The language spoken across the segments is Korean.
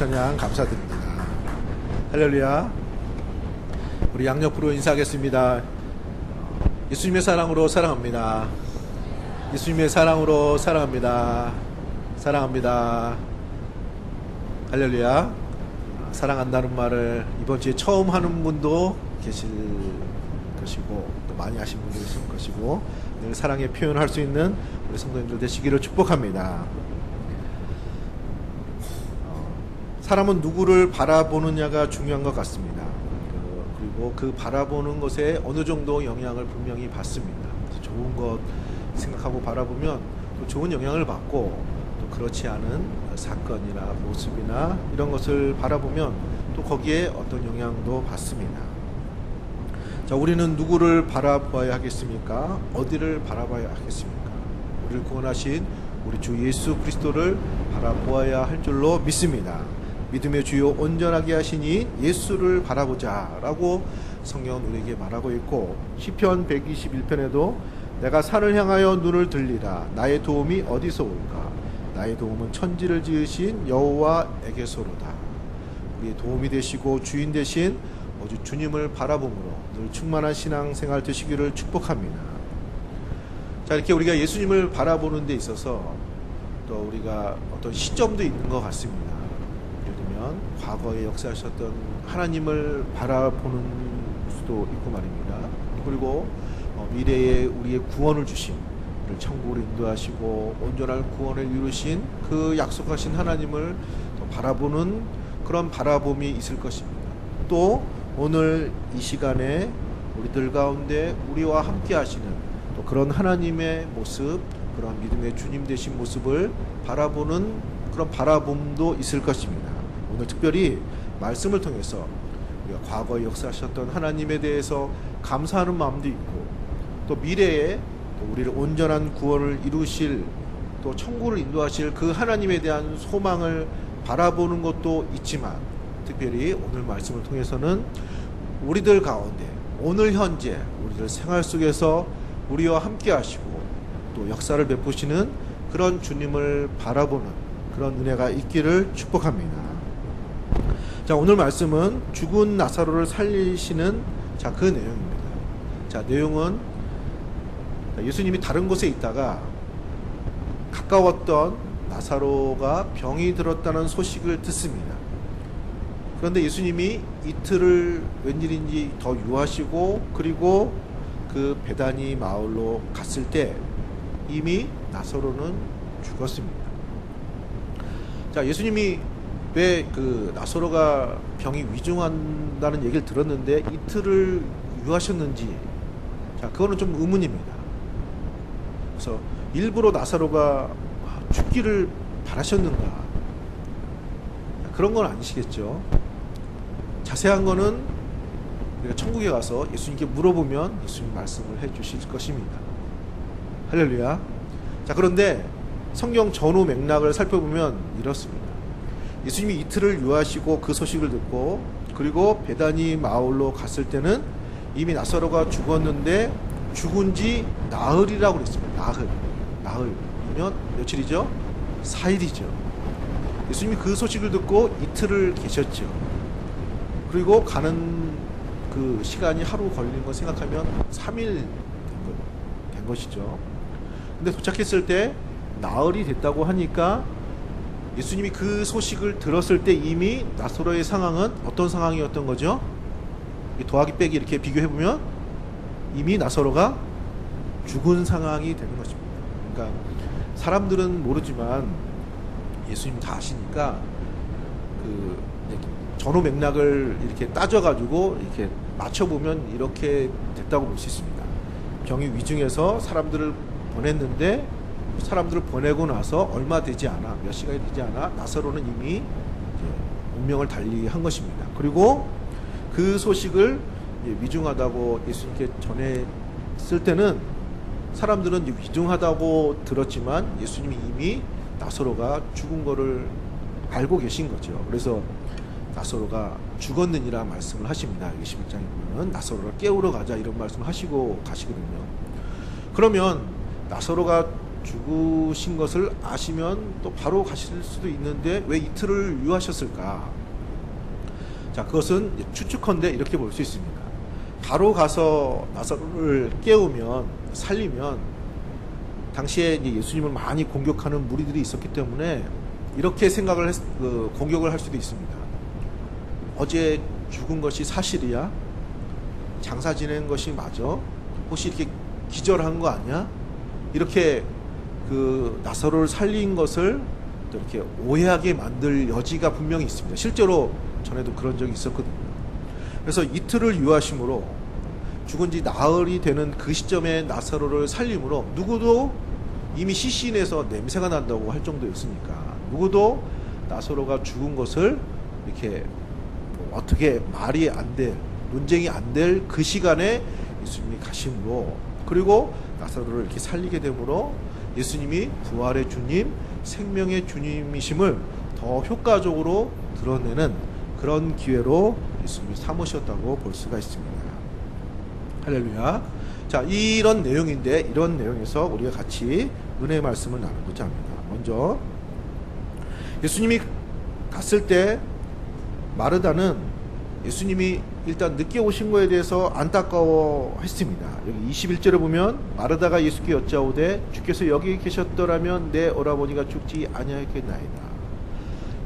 찬양 감사드립니다. 할렐루야. 우리 양옆으로 인사하겠습니다. 예수님의 사랑으로 사랑합니다. 예수님의 사랑으로 사랑합니다. 사랑합니다. 할렐루야. 사랑한다는 말을 이번 주에 처음 하는 분도 계실 것이고 또 많이 하신 분도 계실 것이고 늘 사랑의 표현할 수 있는 우리 성도님들 되시기를 축복합니다. 사람은 누구를 바라보느냐가 중요한 것 같습니다. 그리고 그 바라보는 것에 어느 정도 영향을 분명히 받습니다. 좋은 것 생각하고 바라보면 또 좋은 영향을 받고 또 그렇지 않은 사건이나 모습이나 이런 것을 바라보면 또 거기에 어떤 영향도 받습니다. 자, 우리는 누구를 바라봐야 하겠습니까? 어디를 바라봐야 하겠습니까? 우리를 구원하신 우리 주 예수 그리스도를 바라보아야 할 줄로 믿습니다. 믿음의 주요 온전하게 하시니 예수를 바라보자 라고 성경은 우리에게 말하고 있고, 시편 121편에도 내가 산을 향하여 눈을 들리라. 나의 도움이 어디서 올까? 나의 도움은 천지를 지으신 여호와에게서로다. 우리의 도움이 되시고 주인 되신 오직 주님을 바라봄으로 늘 충만한 신앙생활 되시기를 축복합니다. 자, 이렇게 우리가 예수님을 바라보는 데 있어서 또 우리가 어떤 시점도 있는 것 같습니다. 예를 들면 과거에 역사하셨던 하나님을 바라보는 수도 있고 말입니다. 그리고 미래에 우리의 구원을 주신, 우리를 천국으로 인도하시고 온전한 구원을 이루신 그 약속하신 하나님을 바라보는 그런 바라봄이 있을 것입니다. 또 오늘 이 시간에 우리들 가운데 우리와 함께 하시는 또 그런 하나님의 모습, 그런 믿음의 주님 되신 모습을 바라보는 그런 바라봄도 있을 것입니다. 오늘 특별히 말씀을 통해서 우리가 과거에 역사하셨던 하나님에 대해서 감사하는 마음도 있고, 또 미래에 또 우리를 온전한 구원을 이루실, 또 천국을 인도하실 그 하나님에 대한 소망을 바라보는 것도 있지만, 특별히 오늘 말씀을 통해서는 우리들 가운데 오늘 현재 우리들 생활 속에서 우리와 함께 하시고 또 역사를 베푸시는 그런 주님을 바라보는 그런 은혜가 있기를 축복합니다. 자, 오늘 말씀은 죽은 나사로를 살리시는 그 내용입니다. 자, 내용은 예수님이 다른 곳에 있다가 가까웠던 나사로가 병이 들었다는 소식을 듣습니다. 그런데 예수님이 이틀을 웬일인지 더 유하시고, 그리고 그 베다니 마을로 갔을 때 이미 나사로는 죽었습니다. 자, 예수님이 왜 그 나사로가 병이 위중한다는 얘기를 들었는데 이틀을 유하셨는지, 자, 그거는 좀 의문입니다. 그래서 일부러 나사로가 죽기를 바라셨는가? 그런 건 아니시겠죠. 자세한 거는 우리가 천국에 가서 예수님께 물어보면 예수님 말씀을 해 주실 것입니다. 할렐루야. 자, 그런데 성경 전후 맥락을 살펴보면 이렇습니다. 예수님이 이틀을 유하시고 그 소식을 듣고, 그리고 베다니 마을로 갔을 때는 이미 나사로가 죽었는데 죽은 지 나흘이라고 그랬습니다. 나흘이면 며칠이죠? 4일이죠. 예수님이 그 소식을 듣고 이틀을 계셨죠. 그리고 가는 그 시간이 하루 걸린 거 생각하면 3일 된 것이죠. 근데 도착했을 때 나흘이 됐다고 하니까 예수님이 그 소식을 들었을 때 이미 나사로의 상황은 어떤 상황이었던 거죠? 더하기 빼기 이렇게 비교해보면 이미 나사로가 죽은 상황이 되는 것입니다. 그러니까 사람들은 모르지만 예수님 다 아시니까 그 전후 맥락을 이렇게 따져가지고 이렇게 맞춰보면 이렇게 됐다고 볼 수 있습니다. 병이 위중해서 사람들을 보냈는데, 사람들을 보내고 나서 얼마 되지 않아, 몇 시간이 되지 않아 나사로는 이미 운명을 달리한 것입니다. 그리고 그 소식을 위중하다고 예수님께 전했을 때는 사람들은 위중하다고 들었지만 예수님이 이미 나사로가 죽은 거를 알고 계신 거죠. 그래서 나사로가 죽었느니라 말씀을 하십니다. 21장에 보면 나사로를 깨우러 가자 이런 말씀을 하시고 가시거든요. 그러면 나사로가 죽으신 것을 아시면 또 바로 가실 수도 있는데 왜 이틀을 유하셨을까? 자, 그것은 추측컨대 이렇게 볼 수 있습니다. 바로 가서 나사로를 깨우면, 살리면 당시에 이제 예수님을 많이 공격하는 무리들이 있었기 때문에 이렇게 생각을 공격을 할 수도 있습니다. 어제 죽은 것이 사실이야? 장사 지낸 것이 맞아? 혹시 이렇게 기절한 거 아니야? 이렇게 그 나사로를 살린 것을 또 이렇게 오해하게 만들 여지가 분명히 있습니다. 실제로 전에도 그런 적이 있었거든요. 그래서 이틀을 유하심으로 죽은 지 나흘이 되는 그 시점에 나사로를 살림으로 누구도 이미 시신에서 냄새가 난다고 할 정도였으니까 누구도 나사로가 죽은 것을 이렇게 뭐 어떻게 말이 안 될, 논쟁이 안 될 그 시간에 예수님이 가심으로, 그리고 나사로를 이렇게 살리게 되므로 예수님이 부활의 주님, 생명의 주님이심을 더 효과적으로 드러내는 그런 기회로 예수님이 삼으셨다고 볼 수가 있습니다. 할렐루야. 자, 이런 내용인데 이런 내용에서 우리가 같이 은혜의 말씀을 나누고자 합니다. 먼저 예수님이 갔을 때 마르다는 예수님이 일단 늦게 오신 것에 대해서 안타까워했습니다. 여기 21절에 보면 마르다가 예수께 여짜오되 주께서 여기 계셨더라면 내 오라버니가 죽지 아니하였겠나이다.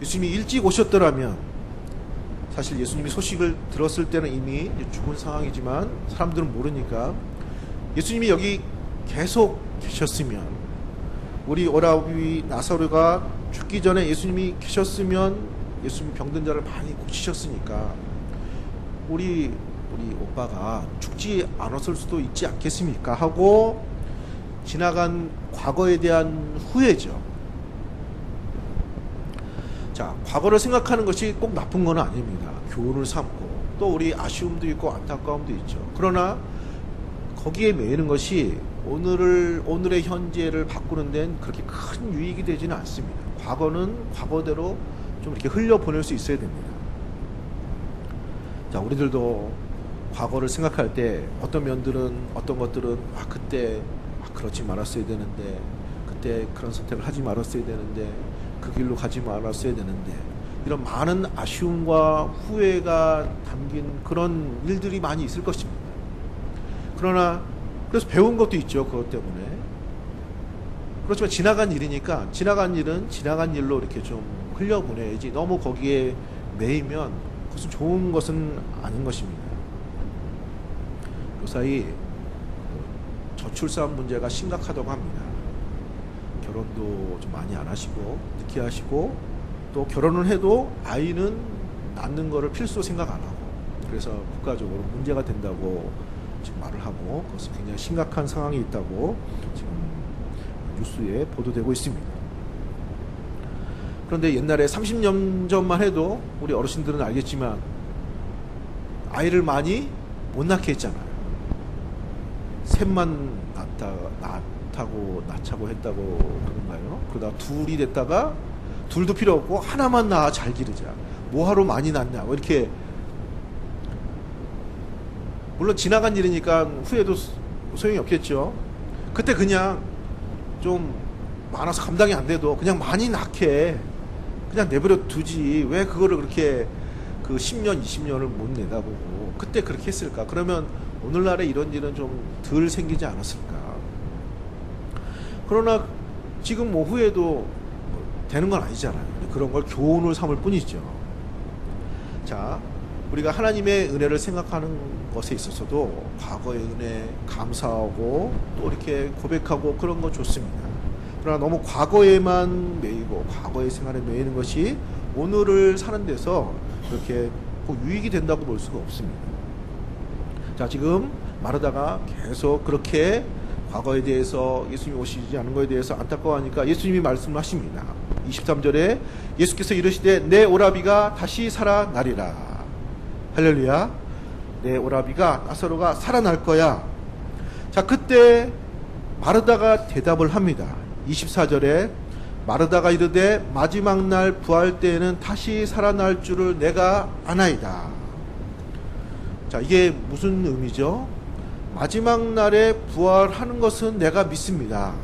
예수님이 일찍 오셨더라면, 사실 예수님이 소식을 들었을 때는 이미 죽은 상황이지만 사람들은 모르니까 예수님이 여기 계속 계셨으면, 우리 오라비 나사로가 죽기 전에 예수님이 계셨으면 예수님이 병든 자를 많이 고치셨으니까 우리 오빠가 죽지 않았을 수도 있지 않겠습니까? 하고 지나간 과거에 대한 후회죠. 자, 과거를 생각하는 것이 꼭 나쁜 건 아닙니다. 교훈을 삼고 또 우리 아쉬움도 있고 안타까움도 있죠. 그러나 거기에 매이는 것이 오늘의 현재를 바꾸는 데는 그렇게 큰 유익이 되지는 않습니다. 과거는 과거대로 좀 이렇게 흘려보낼 수 있어야 됩니다. 자, 우리들도 과거를 생각할 때 어떤 것들은 그때 그렇지 말았어야 되는데, 그때 그런 선택을 하지 말았어야 되는데, 그 길로 가지 말았어야 되는데, 이런 많은 아쉬움과 후회가 담긴 그런 일들이 많이 있을 것입니다. 그러나 그래서 배운 것도 있죠. 그것 때문에. 그렇지만 지나간 일이니까 지나간 일은 지나간 일로 이렇게 좀 흘려보내야지 너무 거기에 매이면 그것은 좋은 것은 아닌 것입니다. 요사이 저출산 문제가 심각하다고 합니다. 결혼도 좀 많이 안 하시고 늦게 하시고 또 결혼을 해도 아이는 낳는 거를 필수로 생각 안 하고, 그래서 국가적으로 문제가 된다고 지금 말을 하고 그것은 굉장히 심각한 상황이 있다고 지금 뉴스에 보도되고 있습니다. 그런데 옛날에 30년 전만 해도 우리 어르신들은 알겠지만 아이를 많이 못 낳게 했잖아요. 셋만 낳자고 했다고 그런가요? 그러다 둘이 됐다가 둘도 필요 없고 하나만 낳아 잘 기르자. 뭐하러 많이 낳냐. 뭐 이렇게. 물론 지나간 일이니까 후회도 소용이 없겠죠. 그때 그냥 좀 많아서 감당이 안 돼도 그냥 많이 낳게 그냥 내버려 두지. 왜 그거를 그렇게 그 10년, 20년을 못 내다보고 그때 그렇게 했을까? 그러면 오늘날에 이런 일은 좀 덜 생기지 않았을까? 그러나 지금 뭐 후회도 되는 건 아니잖아요. 그런 걸 교훈을 삼을 뿐이죠. 자, 우리가 하나님의 은혜를 생각하는 것에 있어서도 과거의 은혜 감사하고 또 이렇게 고백하고 그런 거 좋습니다. 그러나 너무 과거에만 매이고 과거의 생활에 매이는 것이 오늘을 사는 데서 그렇게 꼭 유익이 된다고 볼 수가 없습니다. 자, 지금 마르다가 계속 그렇게 과거에 대해서 예수님이 오시지 않은 것에 대해서 안타까워하니까 예수님이 말씀하십니다. 23절에 예수께서 이르시되 내 오라비가 다시 살아나리라. 할렐루야. 내 오라비가 나사로가 살아날 거야. 자, 그때 마르다가 대답을 합니다. 24절에 마르다가 이르되 마지막 날 부활 때에는 다시 살아날 줄을 내가 아나이다. 자, 이게 무슨 의미죠? 마지막 날에 부활하는 것은 내가 믿습니다.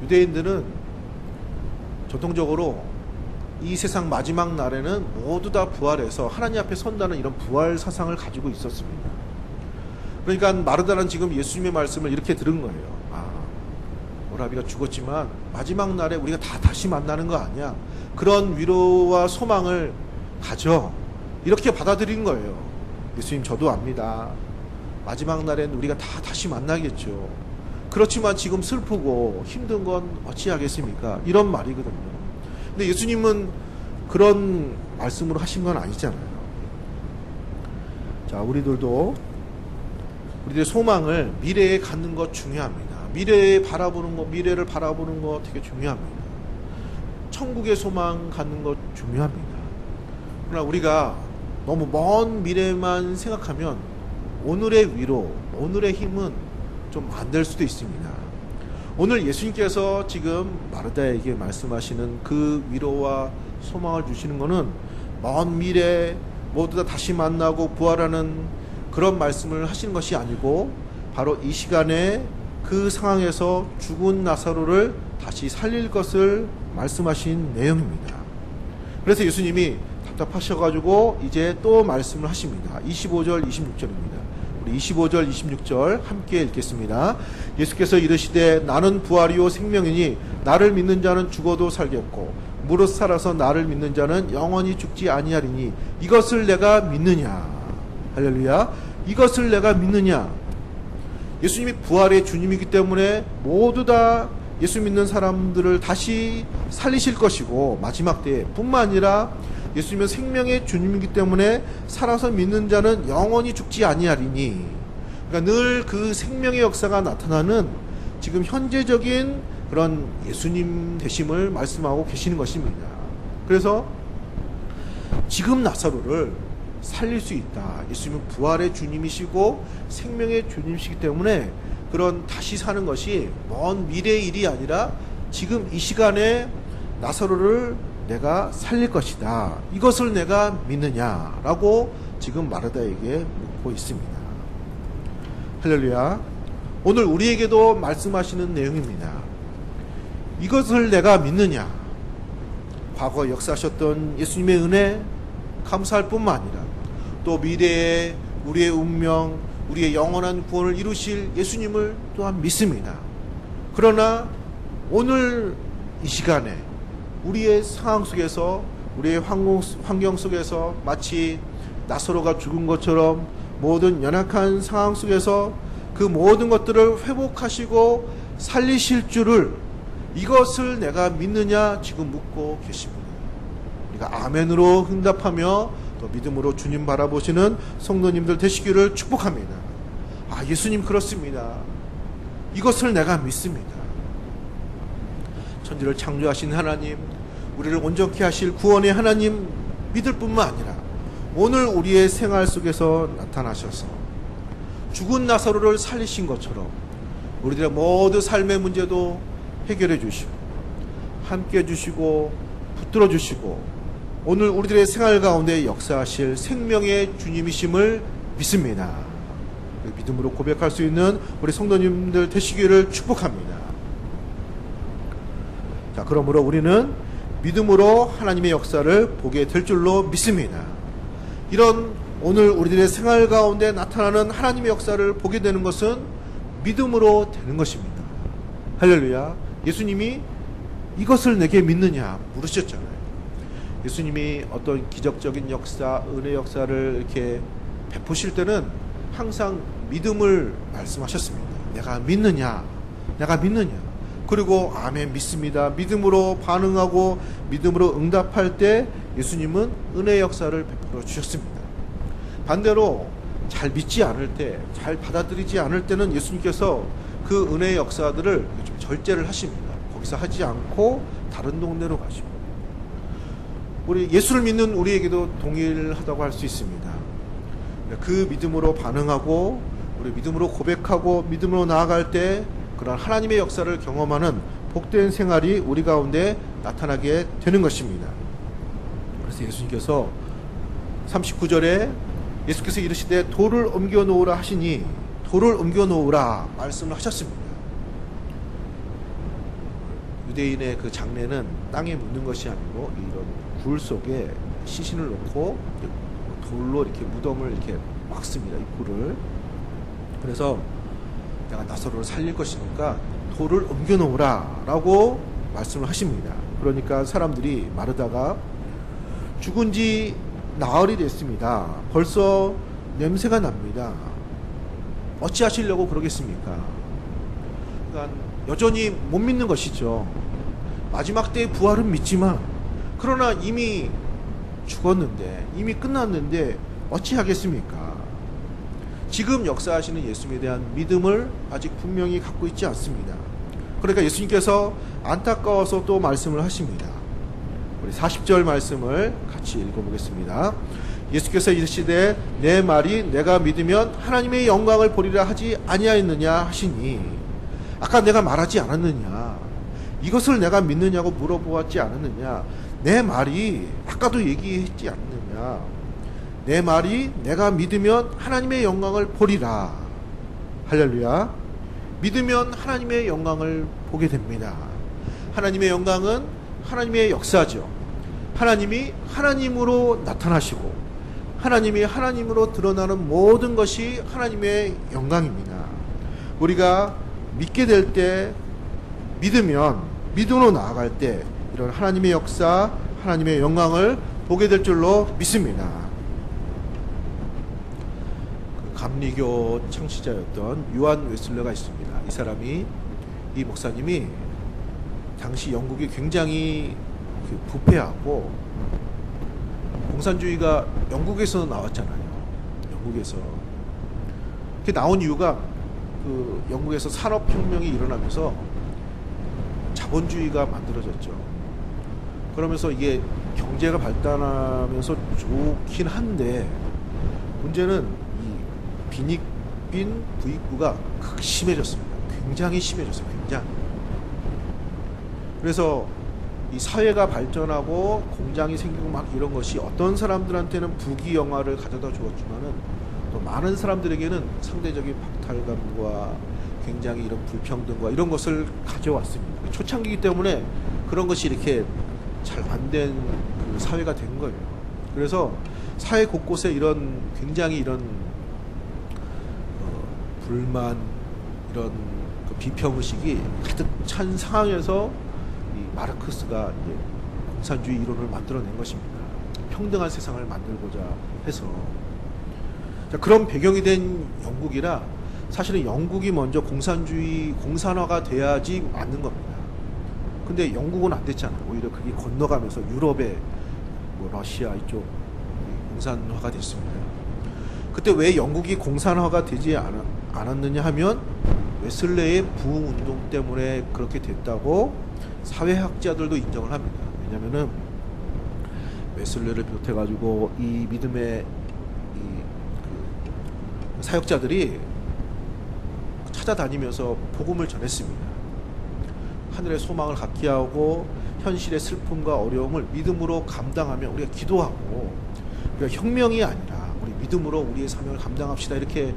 유대인들은 전통적으로 이 세상 마지막 날에는 모두 다 부활해서 하나님 앞에 선다는 이런 부활 사상을 가지고 있었습니다. 그러니까 마르다는 지금 예수님의 말씀을 이렇게 들은 거예요. 오라비가 죽었지만 마지막 날에 우리가 다 다시 만나는 거 아니야. 그런 위로와 소망을 가져. 이렇게 받아들인 거예요. 예수님, 저도 압니다. 마지막 날엔 우리가 다 다시 만나겠죠. 그렇지만 지금 슬프고 힘든 건 어찌하겠습니까? 이런 말이거든요. 근데 예수님은 그런 말씀으로 하신 건 아니잖아요. 자, 우리들의 소망을 미래에 갖는 것 중요합니다. 미래를 바라보는 것 되게 중요합니다. 천국의 소망 갖는 것 중요합니다. 그러나 우리가 너무 먼 미래만 생각하면 오늘의 위로, 오늘의 힘은 좀 안 될 수도 있습니다. 오늘 예수님께서 지금 마르다에게 말씀하시는 그 위로와 소망을 주시는 것은 먼 미래 모두 다 다시 만나고 부활하는 그런 말씀을 하시는 것이 아니고 바로 이 시간에 그 상황에서 죽은 나사로를 다시 살릴 것을 말씀하신 내용입니다. 그래서 예수님이 답답하셔가지고 이제 또 말씀을 하십니다. 25절 26절입니다. 우리 25절 26절 함께 읽겠습니다. 예수께서 이르시되 나는 부활이요 생명이니 나를 믿는 자는 죽어도 살겠고 무릇 살아서 나를 믿는 자는 영원히 죽지 아니하리니 이것을 내가 믿느냐. 할렐루야. 이것을 내가 믿느냐. 예수님이 부활의 주님이기 때문에 모두 다 예수 믿는 사람들을 다시 살리실 것이고 마지막 때에 뿐만 아니라 예수님은 생명의 주님이기 때문에 살아서 믿는 자는 영원히 죽지 아니하리니, 그러니까 늘 그 생명의 역사가 나타나는 지금 현재적인 그런 예수님 되심을 말씀하고 계시는 것입니다. 그래서 지금 나사로를 살릴 수 있다. 예수님은 부활의 주님이시고 생명의 주님이시기 때문에 그런 다시 사는 것이 먼 미래의 일이 아니라 지금 이 시간에 나사로를 내가 살릴 것이다. 이것을 내가 믿느냐라고 지금 마르다에게 묻고 있습니다. 할렐루야. 오늘 우리에게도 말씀하시는 내용입니다. 이것을 내가 믿느냐. 과거 역사하셨던 예수님의 은혜 감사할 뿐만 아니라 또 미래에 우리의 운명, 우리의 영원한 구원을 이루실 예수님을 또한 믿습니다. 그러나 오늘 이 시간에 우리의 상황 속에서, 우리의 환경 속에서 마치 나사로가 죽은 것처럼 모든 연약한 상황 속에서 그 모든 것들을 회복하시고 살리실 줄을, 이것을 내가 믿느냐 지금 묻고 계십니다. 우리가 아멘으로 응답하며 또 믿음으로 주님 바라보시는 성도님들 되시기를 축복합니다. 예수님 그렇습니다. 이것을 내가 믿습니다. 천지를 창조하신 하나님, 우리를 온전케 하실 구원의 하나님 믿을 뿐만 아니라 오늘 우리의 생활 속에서 나타나셔서 죽은 나사로를 살리신 것처럼 우리들의 모든 삶의 문제도 해결해 주시고 함께 해주시고 붙들어 주시고 오늘 우리들의 생활 가운데 역사하실 생명의 주님이심을 믿습니다. 믿음으로 고백할 수 있는 우리 성도님들 되시기를 축복합니다. 자, 그러므로 우리는 믿음으로 하나님의 역사를 보게 될 줄로 믿습니다. 이런 오늘 우리들의 생활 가운데 나타나는 하나님의 역사를 보게 되는 것은 믿음으로 되는 것입니다. 할렐루야. 예수님이 이것을 내게 믿느냐 물으셨잖아요. 예수님이 어떤 기적적인 역사, 은혜 역사를 이렇게 베푸실 때는 항상 믿음을 말씀하셨습니다. 내가 믿느냐, 내가 믿느냐. 그리고 아멘 믿습니다. 믿음으로 반응하고 믿음으로 응답할 때 예수님은 은혜 역사를 베풀어 주셨습니다. 반대로 잘 믿지 않을 때, 잘 받아들이지 않을 때는 예수님께서 그 은혜의 역사들을 좀 절제를 하십니다. 거기서 하지 않고 다른 동네로 가시고. 우리 예수를 믿는 우리에게도 동일하다고 할 수 있습니다. 그 믿음으로 반응하고 우리 믿음으로 고백하고 믿음으로 나아갈 때 그런 하나님의 역사를 경험하는 복된 생활이 우리 가운데 나타나게 되는 것입니다. 그래서 예수님께서 39절에 예수께서 이르시되 돌을 옮겨 놓으라 하시니 돌을 옮겨 놓으라 말씀을 하셨습니다. 유대인의 그 장례는 땅에 묻는 것이 아니고 이런 굴 속에 시신을 놓고 돌로 이렇게 무덤을 이렇게 막습니다. 이 굴을. 그래서 내가 나사로를 살릴 것이니까 돌을 옮겨 놓으라 라고 말씀을 하십니다. 그러니까 사람들이 마르다가 죽은 지 나흘이 됐습니다. 벌써 냄새가 납니다. 어찌하시려고 그러겠습니까? 그러니까 여전히 못 믿는 것이죠. 마지막 때의 부활은 믿지만 그러나 이미 죽었는데, 이미 끝났는데 어찌하겠습니까? 지금 역사하시는 예수님에 대한 믿음을 아직 분명히 갖고 있지 않습니다. 그러니까 예수님께서 안타까워서 또 말씀을 하십니다. 우리 40절 말씀을 같이 읽어보겠습니다. 예수께서 이르시되 내 말이 내가 믿으면 하나님의 영광을 보리라 하지 아니하였느냐 하시니, 아까 내가 말하지 않았느냐, 이것을 내가 믿느냐고 물어보았지 않았느냐, 내 말이 아까도 얘기했지 않느냐, 내 말이 내가 믿으면 하나님의 영광을 보리라. 할렐루야. 믿으면 하나님의 영광을 보게 됩니다. 하나님의 영광은 하나님의 역사죠. 하나님이 하나님으로 나타나시고 하나님이 하나님으로 드러나는 모든 것이 하나님의 영광입니다. 우리가 믿게 될 때, 믿으면, 믿음으로 나아갈 때 이런 하나님의 역사, 하나님의 영광을 보게 될 줄로 믿습니다. 감리교 창시자였던 요한 웨슬레가 있습니다. 이 사람이, 이 목사님이 당시 영국이 굉장히 부패하고 공산주의가 영국에서 나왔잖아요. 영국에서. 그게 나온 이유가 그 영국에서 산업혁명이 일어나면서 자본주의가 만들어졌죠. 그러면서 이게 경제가 발달하면서 좋긴 한데 문제는 이 빈익빈 부익부가 극심해졌습니다. 굉장히 심해졌어요. 굉장히. 그래서 이 사회가 발전하고 공장이 생기고 막 이런 것이 어떤 사람들한테는 부귀영화를 가져다 주었지만은 또 많은 사람들에게는 상대적인 박탈감과 굉장히 이런 불평등과 이런 것을 가져왔습니다. 초창기이기 때문에 그런 것이 이렇게 잘 안 된 그 사회가 된 거예요. 그래서 사회 곳곳에 이런 굉장히 이런 불만, 이런 그 비평의식이 가득 찬 상황에서 이 마르크스가 이제 공산주의 이론을 만들어낸 것입니다. 평등한 세상을 만들고자 해서. 자, 그런 배경이 된 영국이라 사실은 영국이 먼저 공산주의, 공산화가 돼야지 맞는 겁니다. 근데 영국은 안 됐잖아요. 오히려 그게 건너가면서 유럽의 뭐 러시아 이쪽 공산화가 됐습니다. 그때 왜 영국이 공산화가 되지 않았느냐 하면 웨슬레의 부흥운동 때문에 그렇게 됐다고 사회학자들도 인정을 합니다. 왜냐면은 웨슬레를 비롯해가지고 이 믿음의 그 사역자들이 찾아다니면서 복음을 전했습니다. 하늘의 소망을 갖게 하고 현실의 슬픔과 어려움을 믿음으로 감당하며 우리가 기도하고, 우리가 혁명이 아니라 우리 믿음으로 우리의 사명을 감당합시다, 이렇게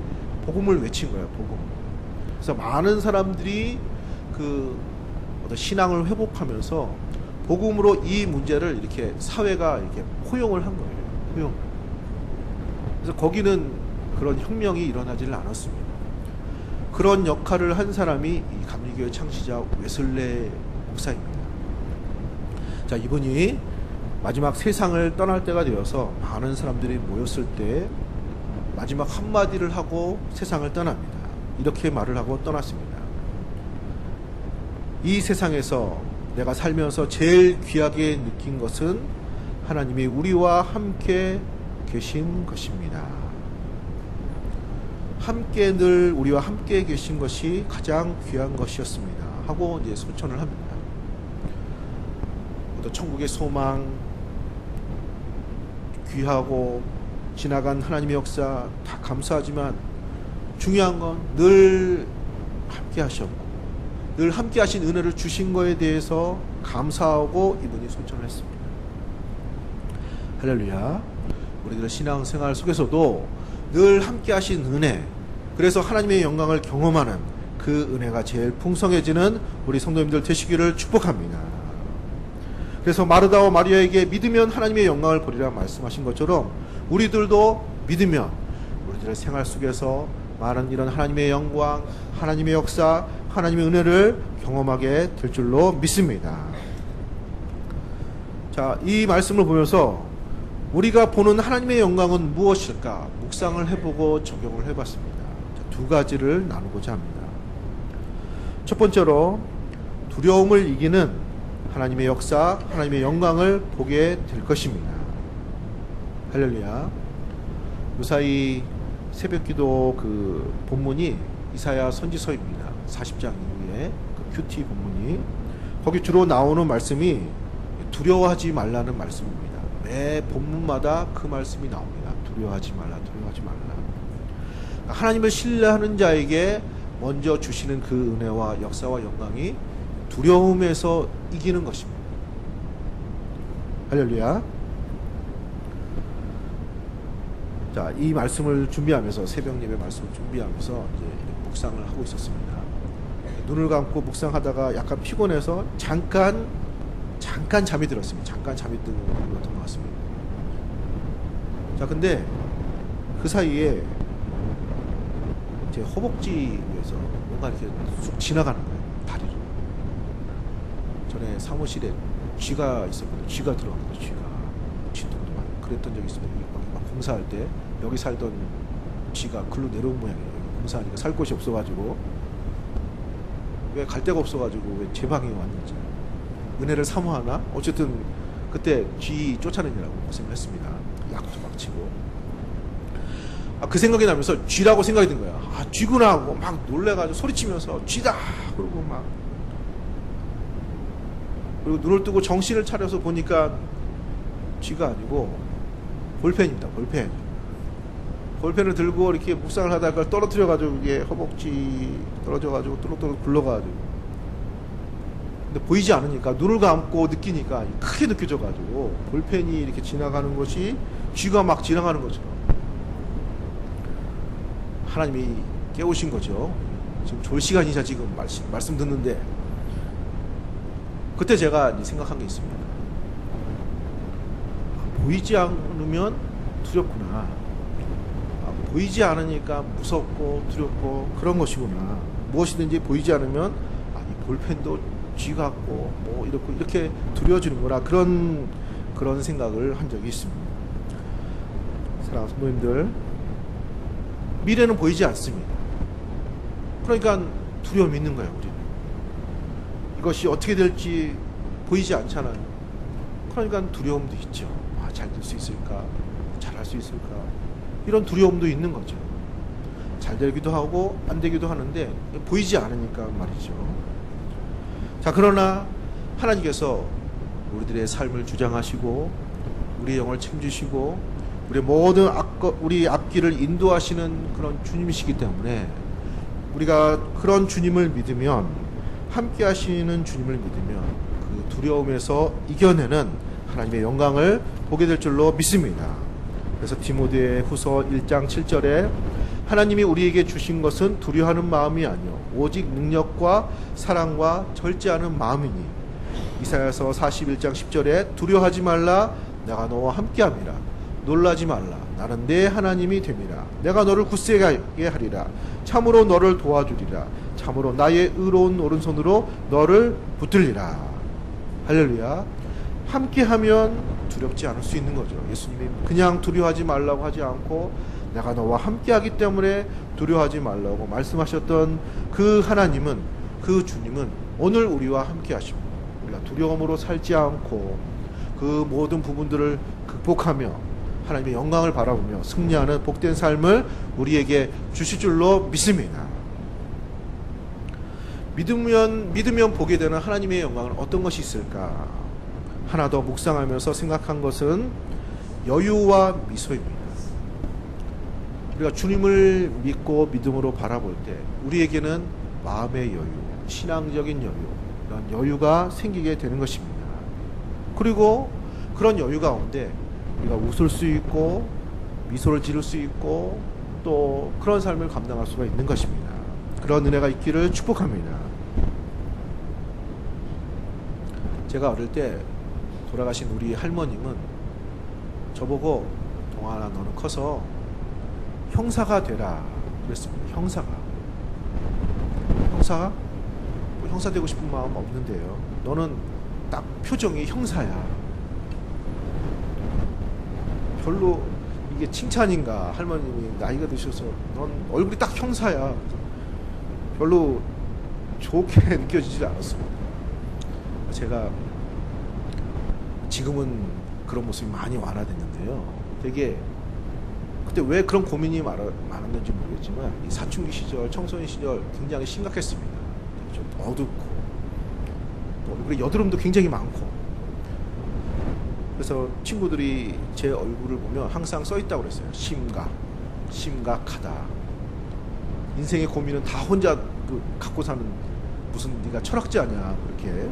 복음을 외친 거예요. 복음. 그래서 많은 사람들이 그 어떤 신앙을 회복하면서 복음으로 이 문제를 이렇게 사회가 이렇게 포용을 한 거예요. 포용. 그래서 거기는 그런 혁명이 일어나지를 않았습니다. 그런 역할을 한 사람이 이 감리교의 창시자 웨슬레 목사입니다. 자, 이분이 마지막 세상을 떠날 때가 되어서 많은 사람들이 모였을 때 마지막 한마디를 하고 세상을 떠납니다. 이렇게 말을 하고 떠났습니다. 이 세상에서 내가 살면서 제일 귀하게 느낀 것은 하나님이 우리와 함께 계신 것입니다. 함께 늘 우리와 함께 계신 것이 가장 귀한 것이었습니다 하고 이제 소천을 합니다. 또 천국의 소망, 귀하고 지나간 하나님의 역사 다 감사하지만 중요한 건 늘 함께 하셨고 늘 함께 하신 은혜를 주신 거에 대해서 감사하고 이분이 소천을 했습니다. 할렐루야. 우리들의 신앙생활 속에서도 늘 함께 하신 은혜, 그래서 하나님의 영광을 경험하는 그 은혜가 제일 풍성해지는 우리 성도님들 되시기를 축복합니다. 그래서 마르다와 마리아에게 믿으면 하나님의 영광을 보리라 말씀하신 것처럼 우리들도 믿으면 우리들의 생활 속에서 많은 이런 하나님의 영광, 하나님의 역사, 하나님의 은혜를 경험하게 될 줄로 믿습니다. 자, 이 말씀을 보면서 우리가 보는 하나님의 영광은 무엇일까 묵상을 해보고 적용을 해봤습니다. 두 가지를 나누고자 합니다. 첫 번째로 두려움을 이기는 하나님의 역사, 하나님의 영광을 보게 될 것입니다. 할렐루야. 무사히 새벽기도 그 본문이 이사야 선지서입니다. 40장 이후에 그 큐티 본문이 거기 주로 나오는 말씀이 두려워하지 말라는 말씀입니다. 매 본문마다 그 말씀이 나옵니다. 두려워하지 말라, 두려워하지 말라. 하나님을 신뢰하는 자에게 먼저 주시는 그 은혜와 역사와 영광이 두려움에서 이기는 것입니다. 할렐루야. 자, 이 말씀을 준비하면서 새벽 예배 말씀을 준비하면서 이제 묵상을 하고 있었습니다. 눈을 감고 묵상하다가 약간 피곤해서 잠깐 잠이 들었습니다. 잠깐 잠이 든 것 같습니다. 자, 근데 그 사이에 제 허벅지에서 뭔가 이렇게 쑥 지나가는 거예요. 다리로. 전에 사무실에 쥐가 있었거든요. 쥐가 들어왔거든요. 쥐똥도 많고 그랬던 적이 있어요. 막 공사할 때 여기 살던 쥐가 글로 내려온 모양이에요. 공사하니까 살 곳이 없어가지고 왜 갈 데가 없어가지고 왜 제 방에 왔는지 은혜를 사모하나? 어쨌든 그때 쥐 쫓아내느라고 고생을 했습니다. 약도 막 치고 그 생각이 나면서 쥐라고 생각이 든 거야. 아, 쥐구나 하고 막 놀래가지고 소리치면서 쥐다 그러고 막 그리고 눈을 뜨고 정신을 차려서 보니까 쥐가 아니고 볼펜입니다. 볼펜을 들고 이렇게 묵상을 하다가 그걸 떨어뜨려가지고 이게 허벅지 떨어져가지고 또록또록 굴러가지고 근데 보이지 않으니까 눈을 감고 느끼니까 크게 느껴져가지고 볼펜이 이렇게 지나가는 것이 쥐가 막 지나가는 것처럼 하나님이 깨우신 거죠. 지금 졸 시간이자 지금 말씀 듣는데 그때 제가 생각한 게 있습니다. 보이지 않으면 두렵구나. 보이지 않으니까 무섭고 두렵고 그런 것이구나. 무엇이든지 보이지 않으면 이 볼펜도 쥐 같고 뭐 이렇게 두려워지는구나. 그런 생각을 한 적이 있습니다. 사랑하는 성도님들, 미래는 보이지 않습니다. 그러니까 두려움이 있는 거예요. 우리는 이것이 어떻게 될지 보이지 않잖아요. 그러니까 두려움도 있죠. 잘 될 수 있을까? 잘할 수 있을까? 이런 두려움도 있는 거죠. 잘 되기도 하고 안 되기도 하는데 보이지 않으니까 말이죠. 자, 그러나 하나님께서 우리들의 삶을 주장하시고 우리의 영을 책임지시고 우리의 모든 우리 앞길을 인도하시는 그런 주님이시기 때문에 우리가 그런 주님을 믿으면, 함께 하시는 주님을 믿으면 그 두려움에서 이겨내는 하나님의 영광을 보게 될 줄로 믿습니다. 그래서 디모데 후서 1장 7절에 하나님이 우리에게 주신 것은 두려워하는 마음이 아니요 오직 능력과 사랑과 절제하는 마음이니, 이사야서 41장 10절에 두려워하지 말라 내가 너와 함께함이라 놀라지 말라 나는 내 하나님이 됨이라 내가 너를 굳세게 하리라 참으로 너를 도와주리라 참으로 나의 의로운 오른손으로 너를 붙들리라. 할렐루야. 함께하면 두렵지 않을 수 있는 거죠. 예수님이 그냥 두려워하지 말라고 하지 않고 내가 너와 함께하기 때문에 두려워하지 말라고 말씀하셨던 그 하나님은, 그 주님은 오늘 우리와 함께 하십니다. 우리가 두려움으로 살지 않고 그 모든 부분들을 극복하며 하나님의 영광을 바라보며 승리하는 복된 삶을 우리에게 주실 줄로 믿습니다. 믿으면 보게 되는 하나님의 영광은 어떤 것이 있을까? 하나 더 묵상하면서 생각한 것은 여유와 미소입니다. 우리가 주님을 믿고 믿음으로 바라볼 때 우리에게는 마음의 여유, 신앙적인 여유, 이런 여유가 생기게 되는 것입니다. 그리고 그런 여유 가운데 우리가 웃을 수 있고 미소를 지을 수 있고 또 그런 삶을 감당할 수가 있는 것입니다. 그런 은혜가 있기를 축복합니다. 제가 어릴 때 돌아가신 우리 할머님은 저보고 동아나 너는 커서 형사가 되라 그랬습니다. 형사가 뭐 형사 되고 싶은 마음 없는데요. 너는 딱 표정이 형사야. 별로 이게 칭찬인가. 할머님이 나이가 드셔서 넌 얼굴이 딱 형사야. 별로 좋게 느껴지지 않았습니다. 제가 지금은 그런 모습이 많이 완화됐는데요. 되게 그때 왜 그런 고민이 많았는지 모르겠지만 이 사춘기 시절, 청소년 시절 굉장히 심각했습니다. 좀 어둡고 또 얼굴에 여드름도 굉장히 많고, 그래서 친구들이 제 얼굴을 보면 항상 써있다고 그랬어요. 심각하다. 인생의 고민은 다 혼자 갖고 사는, 무슨 네가 철학자냐 그렇게.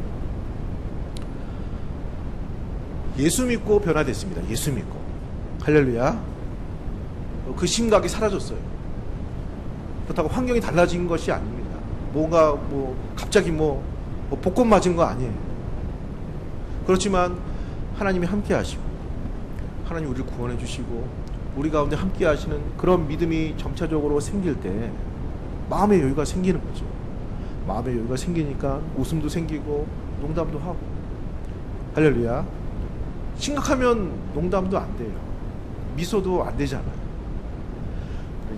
예수 믿고 변화됐습니다. 예수 믿고. 할렐루야. 그 심각이 사라졌어요. 그렇다고 환경이 달라진 것이 아닙니다. 뭔가 갑자기 복권 맞은 거 아니에요. 그렇지만 하나님이 함께 하시고, 하나님 우리를 구원해 주시고, 우리 가운데 함께 하시는 그런 믿음이 점차적으로 생길 때 마음의 여유가 생기는 거죠. 마음의 여유가 생기니까 웃음도 생기고 농담도 하고. 할렐루야. 심각하면 농담도 안 돼요. 미소도 안 되잖아요.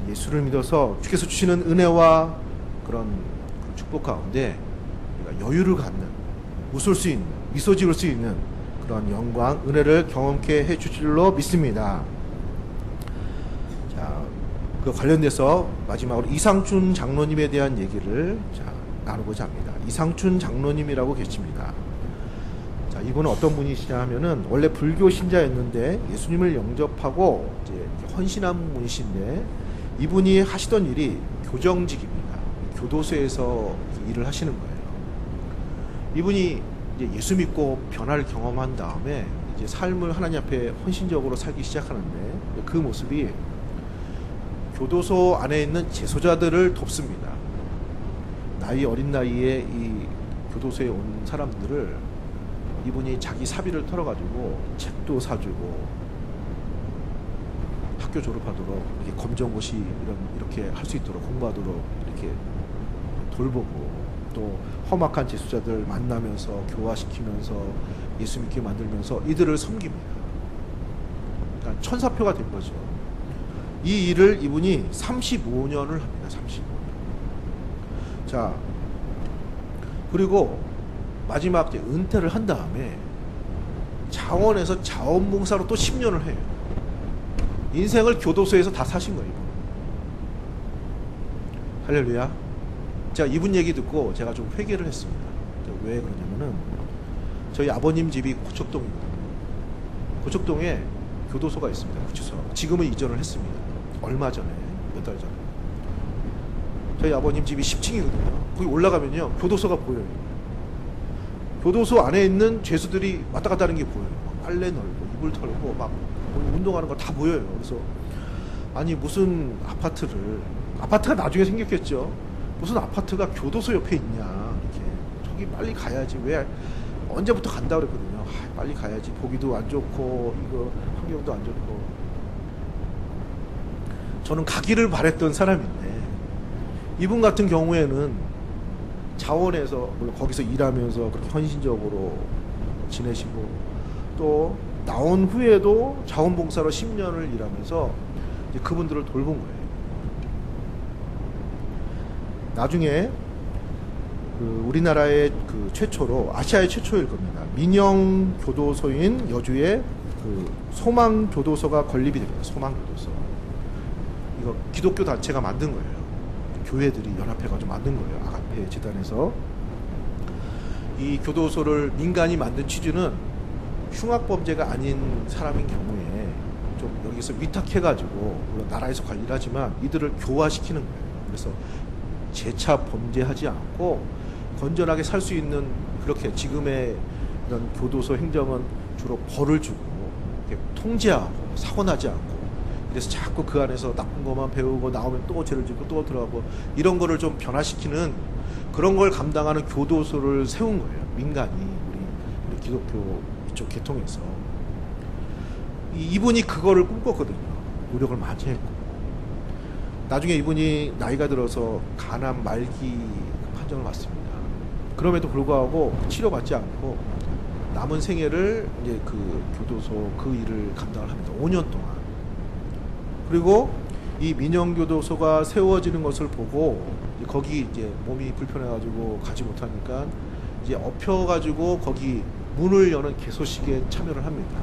예수를 믿어서 주께서 주시는 은혜와 그런 축복 가운데 우리가 여유를 갖는, 웃을 수 있는, 미소 지을 수 있는 그런 영광, 은혜를 경험케 해 주실 줄로 믿습니다. 자, 그 관련돼서 마지막으로 이상춘 장로님에 대한 얘기를 나누고자 합니다. 이상춘 장로님이라고 계십니다. 자, 이분은 어떤 분이시냐 하면은 원래 불교 신자였는데 예수님을 영접하고 이제 헌신한 분이신데, 이분이 하시던 일이 교정직입니다. 교도소에서 일을 하시는 거예요. 이분이 이제 예수 믿고 변화를 경험한 다음에 이제 삶을 하나님 앞에 헌신적으로 살기 시작하는데, 그 모습이 교도소 안에 있는 재소자들을 돕습니다. 나이 어린 나이에 이 교도소에 온 사람들을 이분이 자기 사비를 털어가지고 책도 사주고, 학교 졸업하도록 이렇게 검정고시 이렇게 할 수 있도록 공부하도록 이렇게 돌보고, 또 험악한 재수자들 만나면서 교화시키면서 예수 믿게 만들면서 이들을 섬깁니다. 그러니까 천사표가 된 거죠. 이 일을 이분이 35년을 합니다. 35년. 자, 그리고 마지막 때 은퇴를 한 다음에 자원에서 자원봉사로 또 10년을 해요. 인생을 교도소에서 다 사신 거예요. 할렐루야. 제가 이분 얘기 듣고 제가 좀 회개를 했습니다. 왜 그러냐면은 저희 아버님 집이 고척동이거든요. 고척동에 교도소가 있습니다. 구치소. 지금은 이전을 했습니다. 얼마 전에, 몇 달 전에. 저희 아버님 집이 10층이거든요. 거기 올라가면요, 교도소가 보여요. 교도소 안에 있는 죄수들이 왔다 갔다 하는 게 보여요. 빨래 널고 이불 털고 막 운동하는 거 다 보여요. 그래서 아니 무슨 아파트가 나중에 생겼겠죠. 무슨 아파트가 교도소 옆에 있냐, 이렇게. 저기 빨리 가야지. 왜 언제부터 간다 그랬거든요. 빨리 가야지. 보기도 안 좋고 이거 환경도 안 좋고. 저는 가기를 바랬던 사람인데, 이분 같은 경우에는 자원에서 물론 거기서 일하면서 그렇게 헌신적으로 지내시고, 또 나온 후에도 자원봉사로 10년을 일하면서 이제 그분들을 돌본 거예요. 나중에 우리나라의 최초로, 아시아의 최초일 겁니다. 민영 교도소인 여주에 소망교도소가 건립이 됩니다. 소망교도소. 이거 기독교 단체가 만든 거예요. 교회들이 연합해가지고 만든 거예요. 아가페 재단에서. 이 교도소를 민간이 만든 취지는 흉악범죄가 아닌 사람인 경우에 좀 여기서 위탁해가지고, 물론 나라에서 관리를 하지만 이들을 교화시키는 거예요. 그래서 재차 범죄하지 않고 건전하게 살 수 있는, 그렇게 지금의 이런 교도소 행정은 주로 벌을 주고 이렇게 통제하고 사고 나지 않고 그래서 자꾸 그 안에서 나쁜 것만 배우고 나오면 또 죄를 짓고 또 들어가고 이런 거를 좀 변화시키는 그런 걸 감당하는 교도소를 세운 거예요. 민간이 우리 기독교 이쪽 계통에서 이분이 그거를 꿈꿨거든요. 노력을 많이 했고 나중에 이분이 나이가 들어서 간암 말기 판정을 받습니다. 그럼에도 불구하고 치료받지 않고 남은 생애를 이제 그 교도소 그 일을 감당을 합니다. 5년 동안. 그리고 이 민영교도소가 세워지는 것을 보고 거기 이제 몸이 불편해가지고 가지 못하니까 이제 엎혀가지고 거기 문을 여는 개소식에 참여를 합니다.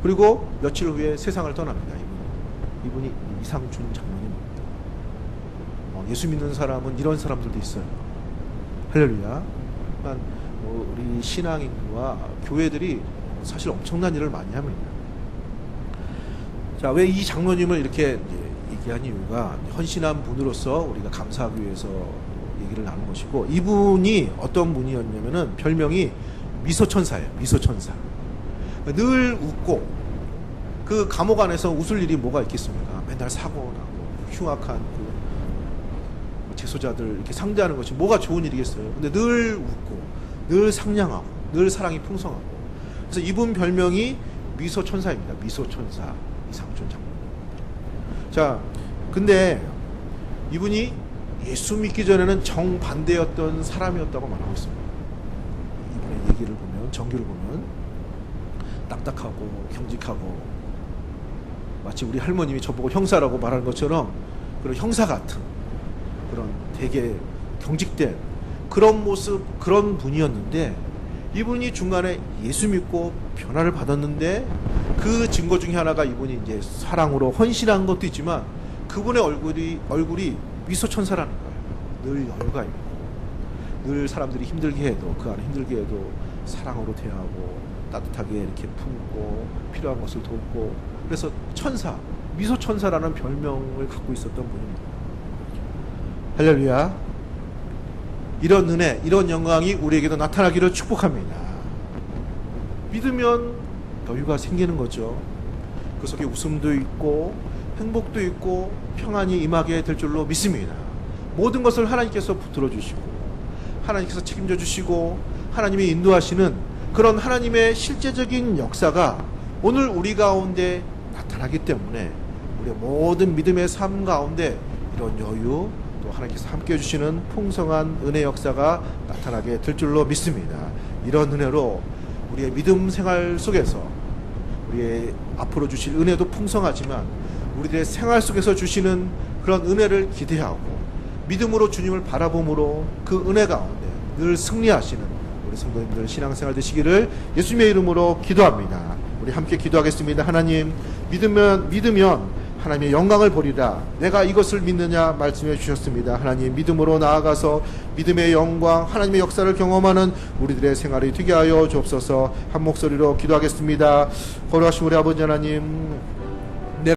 그리고 며칠 후에 세상을 떠납니다. 이분이 이상준 장로님입니다. 예수 믿는 사람은 이런 사람들도 있어요. 할렐루야. 우리 신앙인과 교회들이 사실 엄청난 일을 많이 합니다. 자, 왜 이 장로님을 이렇게 얘기한 이유가 헌신한 분으로서 우리가 감사하기 위해서 얘기를 나눈 것이고 이분이 어떤 분이었냐면은 별명이 미소천사예요. 미소천사. 늘 웃고 그 감옥 안에서 웃을 일이 뭐가 있겠습니까? 맨날 사고 나고 흉악한 그 재소자들 이렇게 상대하는 것이 뭐가 좋은 일이겠어요? 근데 늘 웃고 늘 상냥하고 늘 사랑이 풍성하고 그래서 이분 별명이 미소천사입니다. 미소천사 이상준 장로님. 자, 근데 이분이 예수 믿기 전에는 정반대였던 사람이었다고 말하고 있습니다. 이분의 얘기를 보면 정규를 보면 딱딱하고 경직하고 마치 우리 할머님이 저보고 형사라고 말하는 것처럼 그런 형사 같은 그런 되게 경직된 그런 모습 그런 분이었는데 이분이 중간에 예수 믿고 변화를 받았는데 그 증거 중에 하나가 이분이 이제 사랑으로 헌신한 것도 있지만 그분의 얼굴이 미소천사라는 거예요. 늘 여유가 있고 늘 사람들이 힘들게 해도 그 안에 힘들게 해도 사랑으로 대하고 따뜻하게 이렇게 품고 필요한 것을 돕고 그래서 천사, 미소천사라는 별명을 갖고 있었던 분입니다. 할렐루야. 이런 은혜, 이런 영광이 우리에게도 나타나기를 축복합니다. 믿으면 여유가 생기는 거죠. 그 속에 웃음도 있고 행복도 있고 평안이 임하게 될 줄로 믿습니다. 모든 것을 하나님께서 붙들어 주시고 하나님께서 책임져 주시고 하나님이 인도하시는 그런 하나님의 실제적인 역사가 오늘 우리 가운데 나타나기 때문에 우리의 모든 믿음의 삶 가운데 이런 여유 또 하나님께서 함께 해주시는 풍성한 은혜 역사가 나타나게 될 줄로 믿습니다. 이런 은혜로 우리의 믿음 생활 속에서 우리의 앞으로 주실 은혜도 풍성하지만 우리들의 생활 속에서 주시는 그런 은혜를 기대하고 믿음으로 주님을 바라봄으로 그 은혜 가운데 늘 승리하시는 우리 성도님들 신앙생활 되시기를 예수님의 이름으로 기도합니다. 우리 함께 기도하겠습니다. 하나님, 믿으면 하나님의 영광을 보리라. 내가 이것을 믿느냐 말씀해 주셨습니다. 하나님, 믿음으로 나아가서 믿음의 영광, 하나님의 역사를 경험하는 우리들의 생활이 되게 하여 주옵소서. 한 목소리로 기도하겠습니다. 거룩하신 우리 아버지 하나님,